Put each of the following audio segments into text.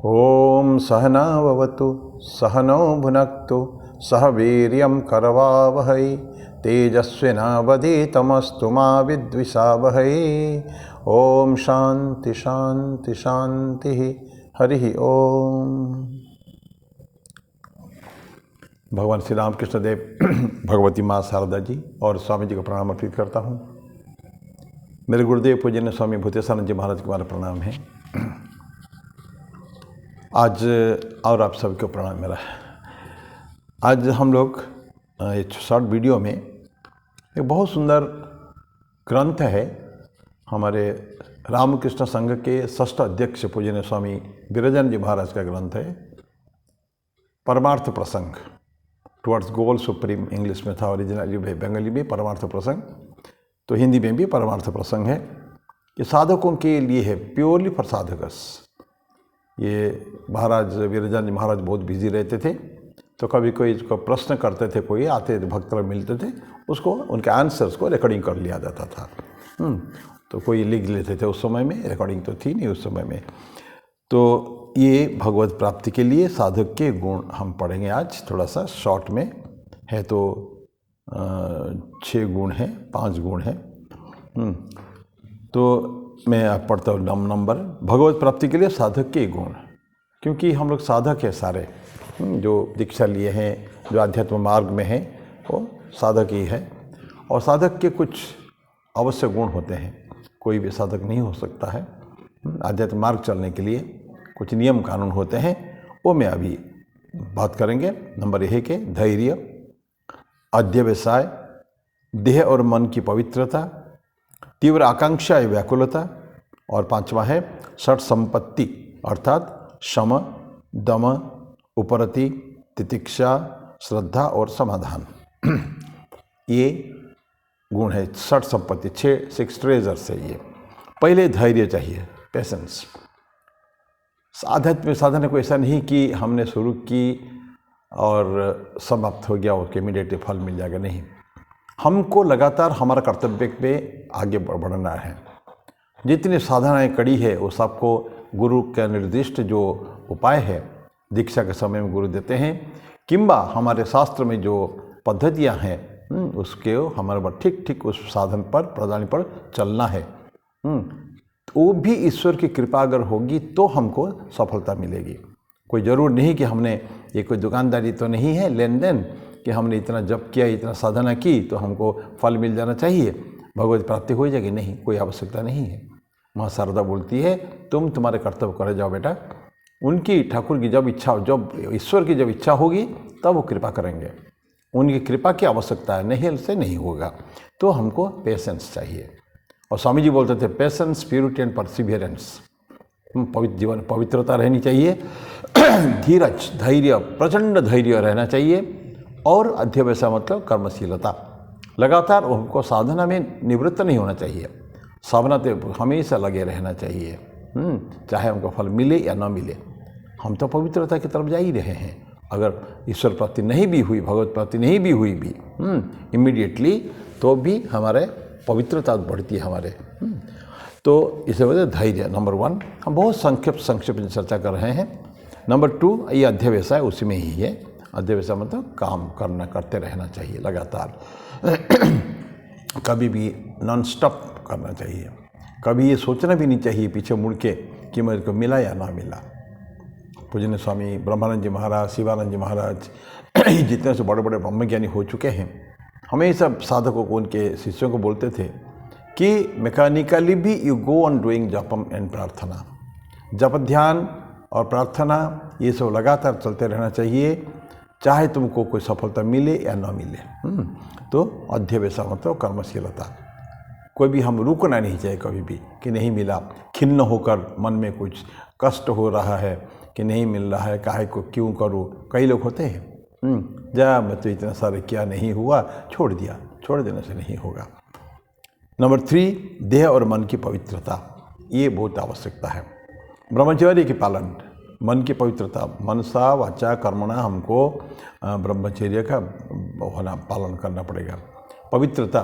ओम सहना भवतु सहनौ भुनक्तु सह वीर्यं करवावहै तेजस्विनावधीतमस्तु मा विद्विषावहै। ओम शांति शांति शांति। हरि ओम। भगवान श्री रामकृष्ण देव, भगवती माँ शारदा जी और स्वामी जी को प्रणाम अर्पित करता हूँ। मेरे गुरुदेव पूजनीय स्वामी भूतेशानंद जी महाराज को हमारा प्रणाम है। आज और आप सबको प्रणाम मेरा। आज हम लोग एक शॉर्ट वीडियो में एक बहुत सुंदर ग्रंथ है, हमारे रामकृष्ण संघ के षष्ठ अध्यक्ष पूजनीय स्वामी विरजन जी महाराज का ग्रंथ है, परमार्थ प्रसंग, टुवर्ड्स गोल सुप्रीम। इंग्लिश में था ओरिजिनली, बंगाली में परमार्थ प्रसंग, तो हिंदी में भी परमार्थ प्रसंग है। ये साधकों के लिए है, प्योरली फॉर साधकस। ये महाराज विरजन जी महाराज बहुत बिजी रहते थे, तो कभी कोई इसको प्रश्न करते थे, कोई आते भक्त मिलते थे, उसको उनके आंसर्स को रिकॉर्डिंग कर लिया जाता था। तो कोई लिख लेते थे। उस समय में रिकॉर्डिंग तो थी नहीं उस समय में। तो ये भगवत प्राप्ति के लिए साधक के गुण हम पढ़ेंगे आज, थोड़ा सा शॉर्ट में है। तो 6 गुण हैं, 5 गुण हैं। तो मैं आप पढ़ता हूँ नंबर। भगवत प्राप्ति के लिए साधक के गुण, क्योंकि हम लोग साधक हैं सारे, जो दीक्षा लिए हैं, जो आध्यात्म मार्ग में हैं, वो साधक ही है। और साधक के कुछ आवश्यक गुण होते हैं, कोई भी साधक नहीं हो सकता है। आध्यात्म मार्ग चलने के लिए कुछ नियम कानून होते हैं, वो मैं अभी बात करेंगे। नंबर 1 है धैर्य, अध्यवसाय, देह और मन की पवित्रता, तीव्र आकांक्षा या व्याकुलता, और 5वां है षट संपत्ति, अर्थात शम, दम, उपरति, तितिक्षा, श्रद्धा और समाधान। ये गुण है षट संपत्ति, 6 ट्रेजर्स है ये। पहले धैर्य चाहिए, पेशेंस। साधना को ऐसा नहीं कि हमने शुरू की और समाप्त हो गया, उसके इमीडिएटली फल मिल जाएगा, नहीं। हमको लगातार हमारा कर्तव्य पे आगे बढ़ना है। जितनी साधनाएं कड़ी है वो सबको गुरु का निर्दिष्ट जो उपाय है दीक्षा के समय में गुरु देते हैं, किंबा हमारे शास्त्र में जो पद्धतियां हैं उसके हमारे पर ठीक उस साधन पर प्रदान पर चलना है। वो भी ईश्वर की कृपा अगर होगी तो हमको सफलता मिलेगी। कोई ज़रूर नहीं कि हमने, ये कोई दुकानदारी तो नहीं है लेन देन कि हमने इतना जप किया, इतना साधना की तो हमको फल मिल जाना चाहिए, भगवत प्राप्ति हो जाएगी। नहीं, कोई आवश्यकता नहीं है। माँ शारदा बोलती है तुम्हारे कर्तव्य करे जाओ बेटा। उनकी ठाकुर की जब इच्छा, जब ईश्वर की जब इच्छा होगी तब वो कृपा करेंगे। उनकी कृपा की आवश्यकता है, नहीं से नहीं होगा। तो हमको पेशेंस चाहिए। और स्वामी जी बोलते थे पेशेंस, प्यूरिटी एंड परसिवियरेंस। पवित्र जीवन, पवित्रता रहनी चाहिए, धीरज, धैर्य, प्रचंड धैर्य रहना चाहिए। और अध्यवसाय मतलब कर्मशीलता, लगातार हमको साधना में निवृत्त नहीं होना चाहिए। साधना तो हमेशा लगे रहना चाहिए, चाहे हमको फल मिले या ना मिले। हम तो पवित्रता की तरफ जा ही रहे हैं। अगर ईश्वर प्राप्ति नहीं भी हुई, भगवत प्राप्ति नहीं भी हुई भी इमीडिएटली, तो भी हमारे पवित्रता बढ़ती है हमारे। तो इसे वजह धैर्य नंबर 1 हम बहुत संक्षिप्त में चर्चा कर रहे हैं। नंबर 2 ये अध्यवसाय, उसी में ही है। अध्यवसाय मतलब काम करते रहना चाहिए लगातार, कभी भी नॉन स्टॉप करना चाहिए। कभी ये सोचना भी नहीं चाहिए पीछे मुड़ के कि मेरे को मिला या ना मिला। पूजनीय स्वामी ब्रह्मानंद जी महाराज, शिवानंद जी महाराज, जितने से बड़े बड़े ब्रह्मज्ञानी हो चुके हैं, हमेशा साधकों को, उनके शिष्यों को बोलते थे कि मैकेनिकली भी you go on doing japam and प्रार्थना। जप, ध्यान और प्रार्थना ये सब लगातार चलते रहना चाहिए, चाहे तुमको कोई सफलता मिले या ना मिले। तो अध्यवसाय मतलब कर्मशीलता। कोई भी हम रुकना नहीं चाहिए कभी भी कि नहीं मिला, खिन्न होकर मन में कुछ कष्ट हो रहा है कि नहीं मिल रहा है, काहे को क्यों करूँ। कई लोग होते हैं जा मैं तो इतना सारे किया, नहीं हुआ, छोड़ दिया। छोड़ देने से नहीं होगा। नंबर 3 देह और मन की पवित्रता, ये बहुत आवश्यकता है। ब्रह्मचर्य के पालन, मन की पवित्रता, मनसा वाचा कर्मणा, हमको ब्रह्मचर्य का होना, पालन करना पड़ेगा। पवित्रता,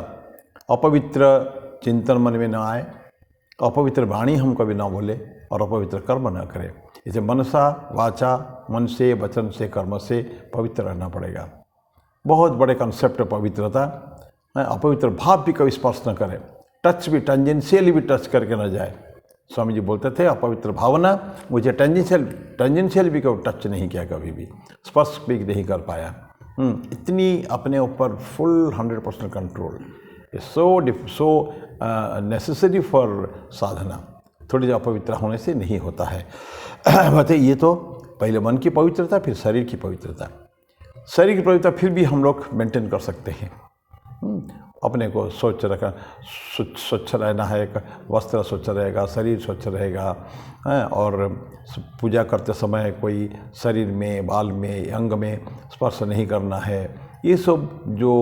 अपवित्र चिंतन मन में न आए, अपवित्र वाणी हम कभी ना बोले और अपवित्र कर्म न करें। इसे मनसा वाचा, मन से, वचन से, कर्म से पवित्र रहना पड़ेगा। बहुत बड़े कंसेप्ट है पवित्रता। अपवित्र भाव भी कभी स्पर्श न करें, टच भी, टेंजेंशियली भी टच करके न जाए। स्वामी जी बोलते थे अपवित्र भावना मुझे टेंजेंशियल भी कभी टच नहीं किया, कभी भी स्पर्श भी नहीं कर पाया। इतनी अपने ऊपर full 100% control is so necessary for sadhana. थोड़ी देर अपवित्र होने से नहीं होता है। बताइए, ये तो पहले मन की पवित्रता, फिर शरीर की पवित्रता। शरीर की पवित्रता फिर भी हम लोग मेंटेन कर सकते हैं। अपने को स्वच्छ रखना, स्वच्छ रहना है, वस्त्र स्वच्छ रहेगा, शरीर स्वच्छ रहेगा, और पूजा करते समय कोई शरीर में, बाल में, अंग में स्पर्श नहीं करना है। ये सब जो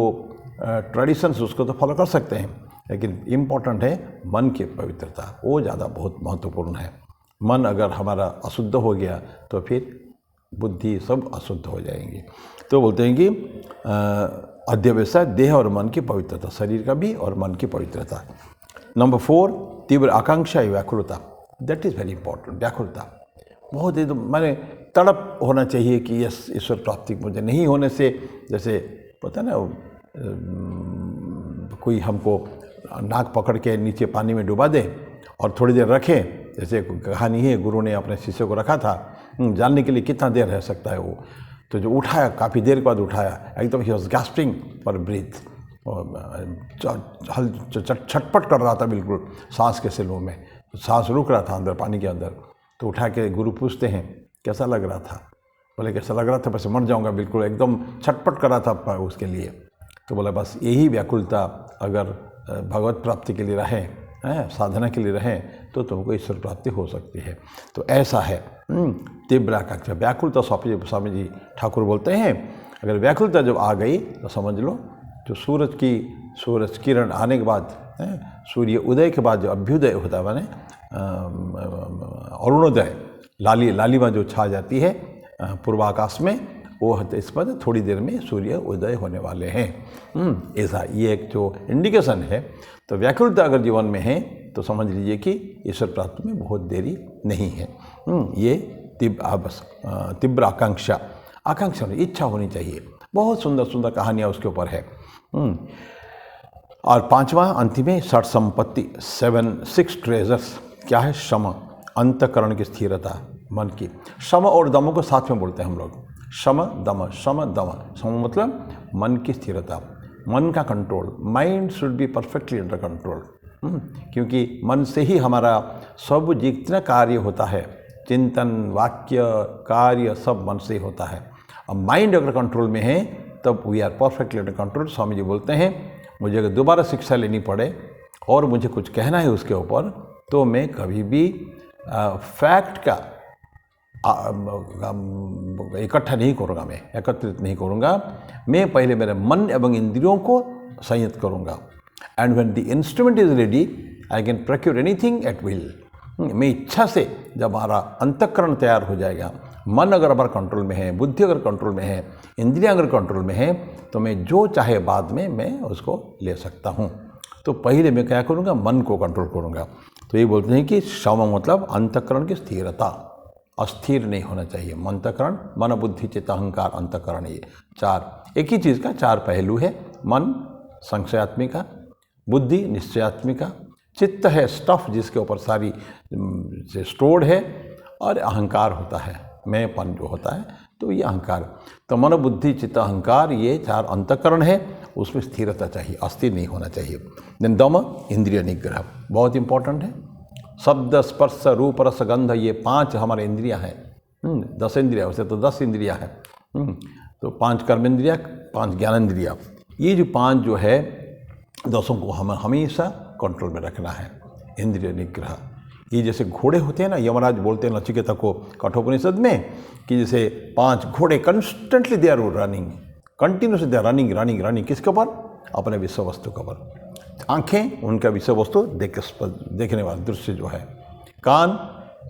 ट्रेडिशंस उसको तो फॉलो कर सकते हैं, लेकिन इम्पोर्टेंट है मन की पवित्रता, वो ज़्यादा बहुत महत्वपूर्ण है। मन अगर हमारा अशुद्ध हो गया तो फिर बुद्धि सब अशुद्ध हो जाएंगी। तो बोलते हैं कि अध्यवसाय देह और मन की पवित्रता, शरीर का भी और मन की पवित्रता। नंबर 4, तीव्र आकांक्षा या व्याकुलता। That is very important. व्याकुलता बहुत ही, तो मैंने तड़प होना चाहिए कि यस ईश्वर प्राप्ति मुझे नहीं होने से, जैसे पता है ना, कोई हमको नाक पकड़ के नीचे पानी में डुबा दे और थोड़ी देर रखे, जैसे कहानी है गुरु ने अपने शिष्य को रखा था, जानने के लिए कितना देर रह सकता है वो। तो जो उठाया, काफ़ी देर के बाद उठाया, एकदम ही वॉज गैस्पिंग फॉर ब्रीथ, छटपट कर रहा था बिल्कुल सांस के सिलों में, सांस रुक रहा था अंदर पानी के अंदर। तो उठा के गुरु पूछते हैं कैसा लग रहा था? बोले कैसा लग रहा था, बस मर जाऊंगा, बिल्कुल एकदम छटपट कर रहा था उसके लिए। तो बोला बस यही व्याकुलता अगर भगवत प्राप्ति के लिए रहे, साधना के लिए रहे, तो तुमको ईश्वर प्राप्ति हो सकती है। तो ऐसा है तीव्र आकांक्षा, व्याकुलता। स्वामी जी ठाकुर बोलते हैं अगर व्याकुलता जब आ गई तो समझ लो जो सूरज किरण आने के बाद, सूर्य उदय के बाद जो अभ्युदय होता है, माने अरुणोदय, लालिमा जो छा जाती है पूर्वाकाश में, वो इस पर थोड़ी देर में सूर्य उदय होने वाले हैं। ऐसा ये एक जो इंडिकेशन है। तो व्याकुलता अगर जीवन में है तो समझ लीजिए कि ईश्वर प्राप्ति में बहुत देरी नहीं है। ये तीव्र आकांक्षा इच्छा होनी चाहिए। बहुत सुंदर सुंदर कहानियाँ उसके ऊपर है। और 5वां अंतिम में षट संपत्ति, 6 ट्रेजर्स क्या है? शम, अंतकरण की स्थिरता, मन की। शम और दम को साथ में बोलते हैं हम लोग, शम दम। शम मतलब मन की स्थिरता, मन का control. Mind should be perfectly under control, क्योंकि मन से ही हमारा सब जितना कार्य होता है, चिंतन, वाक्य, कार्य सब मन से ही होता है। अब माइंड अगर कंट्रोल में है तब we are perfectly under control. Swami ji बोलते हैं मुझे अगर दोबारा शिक्षा लेनी पड़े और मुझे कुछ कहना है उसके ऊपर, तो मैं कभी भी फैक्ट का इकट्ठा नहीं करूँगा, मैं एकत्रित नहीं करूँगा। मैं पहले मेरे मन एवं इंद्रियों को संयत करूँगा। And when the instrument is ready I can procure anything at will. मैं इच्छा से जब हमारा अंतःकरण तैयार हो जाएगा, मन अगर हमारा कंट्रोल में है, बुद्धि अगर कंट्रोल में है, इंद्रियां अगर कंट्रोल में है, तो मैं जो चाहे बाद में मैं उसको ले सकता हूँ। तो पहले मैं क्या करूँगा? मन को कंट्रोल करूँगा। तो ये बोलते हैं कि शम मतलब अंतःकरण की स्थिरता, अस्थिर नहीं होना चाहिए। अंतःकरण, मन, बुद्धि, चित्त, अहंकार, अंतःकरण, ये 4 एक ही चीज़ का 4 पहलू है। मन संशयात्मिका, बुद्धि निश्चयात्मिका, चित्त है स्टफ जिसके ऊपर सारी से स्टोर्ड है, और अहंकार होता है, मैंपन जो होता है, तो ये अहंकार। तो मन, बुद्धि, चित्त, अहंकार, ये 4 अंतःकरण है, उसमें स्थिरता चाहिए, अस्थिर नहीं होना चाहिए। देन दम, इंद्रिय निग्रह, बहुत इंपॉर्टेंट है। शब्द, स्पर्श, रूप, रस, गंध, ये 5 हमारे इंद्रियां हैं। 10 इंद्रियां, वैसे तो 10 इंद्रियां हैं। तो 5 कर्मेंद्रिया, 5 ज्ञानेंद्रिया, ये जो 5 जो है 10 को हमें हमेशा कंट्रोल में रखना है। इंद्रिय निग्रह, ये जैसे घोड़े होते हैं ना, यमराज बोलते हैं नचिकेता को कठोपनिषद में कि जैसे 5 घोड़े constantly they are running, continuously they are running, किसके ऊपर? अपने विषय वस्तु के ऊपर। आँखें उनका विषय वस्तु देखने वाला दृश्य जो है, कान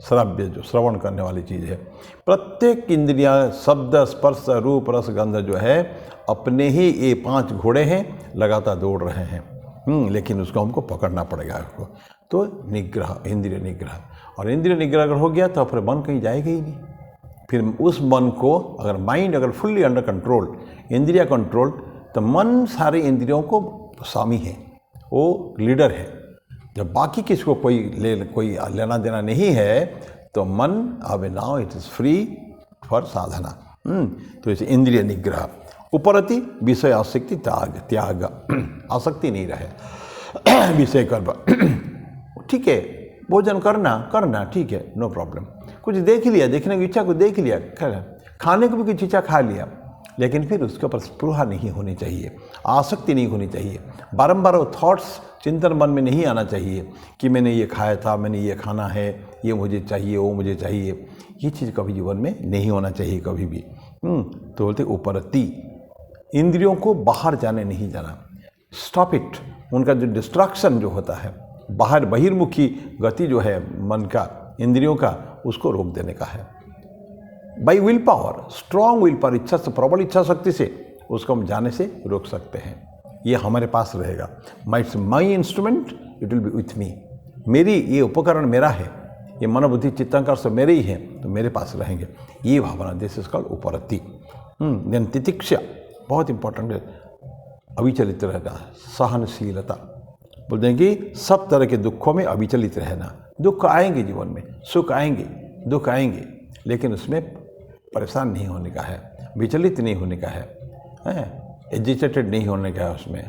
श्रव्य जो श्रवण करने वाली चीज़ है। प्रत्येक इंद्रियां, शब्द, स्पर्श, रूप, रस, गंध जो है अपने ही ये 5 घोड़े हैं, लगातार दौड़ रहे हैं। लेकिन उसको हमको पकड़ना पड़ेगा उसको। तो निग्रह, इंद्रिय निग्रह। और इंद्रिय निग्रह अगर हो गया तो फिर मन कहीं जाएगा ही नहीं। फिर उस मन को अगर माइंड अगर फुल्ली अंडर कंट्रोल, इंद्रिय कंट्रोल, तो मन सारे इंद्रियों को स्वामी है, वो लीडर है। जब बाकी किसी को कोई लेना देना नहीं है तो मन अब now it is free for sadhana. तो इसे इंद्रिय निग्रह। उपरति विषय आसक्ति त्याग, आसक्ति नहीं रहे विषय कर्म। ठीक है, भोजन करना ठीक है, नो प्रॉब्लम। कुछ देख लिया, देखने की इच्छा को देख लिया, खाने को भी कुछ इच्छा खा लिया, लेकिन फिर उसके ऊपर स्पृहा नहीं होनी चाहिए, आसक्ति नहीं होनी चाहिए। बारंबार वो थॉट्स, चिंतन मन में नहीं आना चाहिए कि मैंने ये खाया था, मैंने ये खाना है, ये मुझे चाहिए, वो मुझे चाहिए। ये चीज़ कभी जीवन में नहीं होना चाहिए कभी भी। तो बोलते उपरति, इंद्रियों को बाहर जाने नहीं जाना, स्टॉप इट। उनका जो डिस्ट्रैक्शन जो होता है, बाहर बहिर्मुखी गति जो है मन का, इंद्रियों का, उसको रोक देने का है। By will power, strong will power, इच्छा से, प्रबल इच्छा शक्ति से उसको हम जाने से रोक सकते हैं। ये हमारे पास रहेगा। माई instrument, it will be with me. मेरी ये उपकरण मेरा है, ये मन बुद्धि चित्तांकर सब मेरे ही हैं, तो मेरे पास रहेंगे। ये भावना, दिस इज कॉल्ड उपरति। देन तितिक्षा, बहुत इंपॉर्टेंट है, अविचलित रहना, सहनशीलता। बोलते हैं कि सब तरह के दुखों में अविचलित रहना। दुख आएंगे जीवन में, सुख आएंगे, दुख आएंगे, लेकिन उसमें परेशान नहीं होने का है, विचलित नहीं होने का है, एजिटेटेड नहीं होने का है उसमें।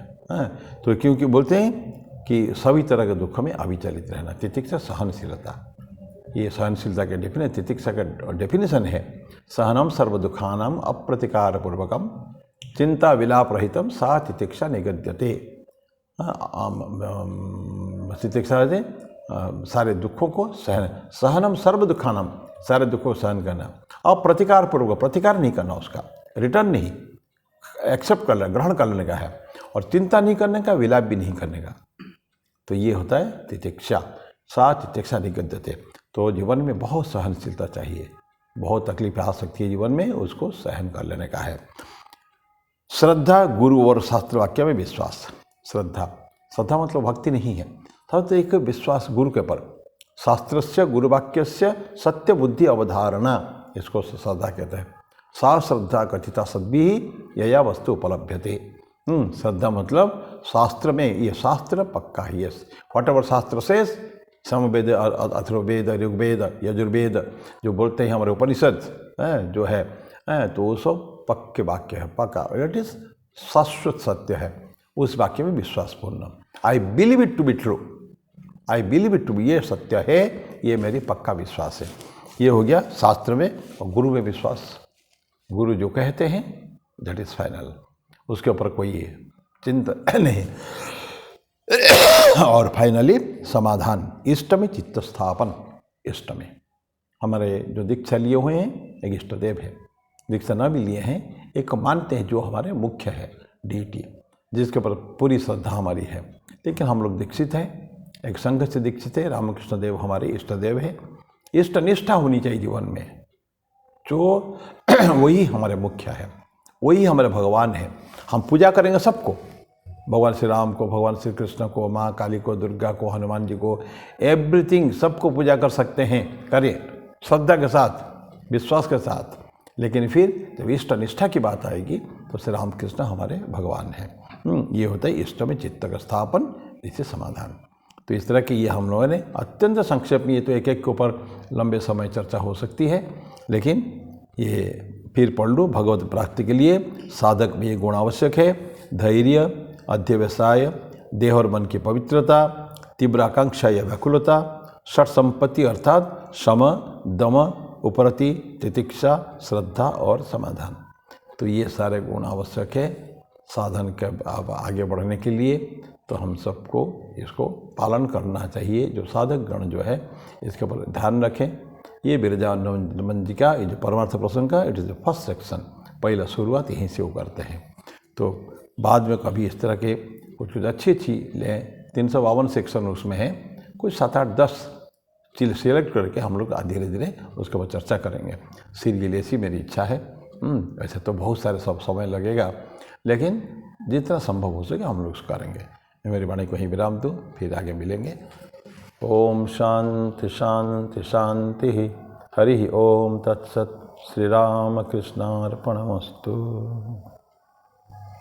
तो क्योंकि बोलते हैं कि सभी तरह के दुख में अविचलित रहना। तितिक्षा सहनशीलता, ये सहनशीलता के डेफिनेशन, तितिक्षा का डेफिनेशन है, सहनम सर्व दुखानाम अप्रतिकार पूर्वकम चिंता विलाप रहितम सा तितिक्षा निगद्यते। तितिक्षा से सारे दुखों को सहनम सर्व दुखानाम, सारे दुखों को सहन करना, और प्रतिकार पूर्वक, प्रतिकार नहीं करना, उसका रिटर्न नहीं, एक्सेप्ट कर लेना, ग्रहण कर लेने का है, और चिंता नहीं करने का, विलाप भी नहीं करने का। तो ये होता है तितिक्षा, सा तितिक्षा निगद्यते। तो जीवन में बहुत सहनशीलता चाहिए, बहुत तकलीफ आ सकती है जीवन में, उसको सहन कर लेने का है। श्रद्धा, गुरु और शास्त्र वाक्य में विश्वास। श्रद्धा मतलब भक्ति नहीं है, सब तो एक विश्वास गुरु के पर। शास्त्रस्य गुरुवाक्यस्य सत्य बुद्धि अवधारणा, इसको श्रद्धा कहते हैं। सा श्रद्धा कथिता सद्भिः यया वस्तु उपलभ्यते। श्रद्धा मतलब शास्त्र में, ये शास्त्र पक्का है, ये वॉट एवर शास्त्र से, समवेद, अथर्ववेद, ऋग्वेद, यजुर्वेद जो बोलते हैं हमारे उपनिषद जो है, तो वो सब पक्के वाक्य है, पक्का, इट इज शाश्वत सत्य है। उस वाक्य में विश्वासपूर्ण, I believe it to be true, I believe it to be, ये सत्य है, ये मेरी पक्का विश्वास है। ये हो गया शास्त्र में। और गुरु में विश्वास, गुरु जो कहते हैं दैट इज फाइनल, उसके ऊपर कोई चिंता नहीं। और फाइनली समाधान, इष्ट में चित्त स्थापन। इष्ट में हमारे जो दीक्षा लिए हुए हैं, एक इष्ट देव है, दीक्षा न भी लिए हैं, एक मानते हैं जो हमारे मुख्य है, डीटी, जिसके ऊपर पूरी श्रद्धा हमारी है। लेकिन हम लोग दीक्षित हैं, एक संघ से दीक्षित है, रामकृष्ण देव हमारे इष्ट देव है। इष्ट निष्ठा होनी चाहिए जीवन में, जो वही हमारे मुख्य है, वही हमारे भगवान है। हम पूजा करेंगे सबको, भगवान श्री राम को, भगवान श्री कृष्ण को, माँ काली को, दुर्गा को, हनुमान जी को, एवरीथिंग, सबको पूजा कर सकते हैं, करें श्रद्धा के साथ, विश्वास के साथ। लेकिन फिर जब इष्ट निष्ठा की बात आएगी तो श्री रामकृष्ण हमारे भगवान हैं। ये होता है इष्ट में चित्त का स्थापन, इससे समाधान। तो इस तरह की ये हम लोगों ने अत्यंत संक्षेप में, ये तो एक एक के ऊपर लंबे समय चर्चा हो सकती है, लेकिन ये फिर पढ़ लो। भगवत प्राप्ति के लिए साधक में ये गुण आवश्यक है, धैर्य, अध्यवसाय, देह और मन की पवित्रता, तीव्र आकांक्षा या व्याकुलता, षट संपत्ति अर्थात शम, दम, उपरति, तितिक्षा, श्रद्धा और समाधान। तो ये सारे गुण आवश्यक है साधन के आगे बढ़ने के लिए। तो हम सबको इसको पालन करना चाहिए। जो साधक गण जो है इसके ऊपर ध्यान रखें। ये बिरजानंद जी का ये जो परमार्थ प्रसंग का, it is the first section, पहला शुरुआत यहीं से वो करते हैं। तो बाद में कभी इस तरह के कुछ अच्छी लें, 352 सेक्शन उसमें है, कुछ 7, 8, 10 चीज़ सेलेक्ट करके हम लोग धीरे धीरे उसके ऊपर चर्चा करेंगे। सीरियल ऐसी मेरी इच्छा है। वैसे तो बहुत सारे सब समय लगेगा, लेकिन जितना संभव हो सके हम लोग करेंगे। मैं मेरी वाणी को ही विराम दूँ, फिर आगे मिलेंगे। ओम शांति शांति शांति। हरि ओम तत्सत। श्री राम कृष्णार्पणमस्तु।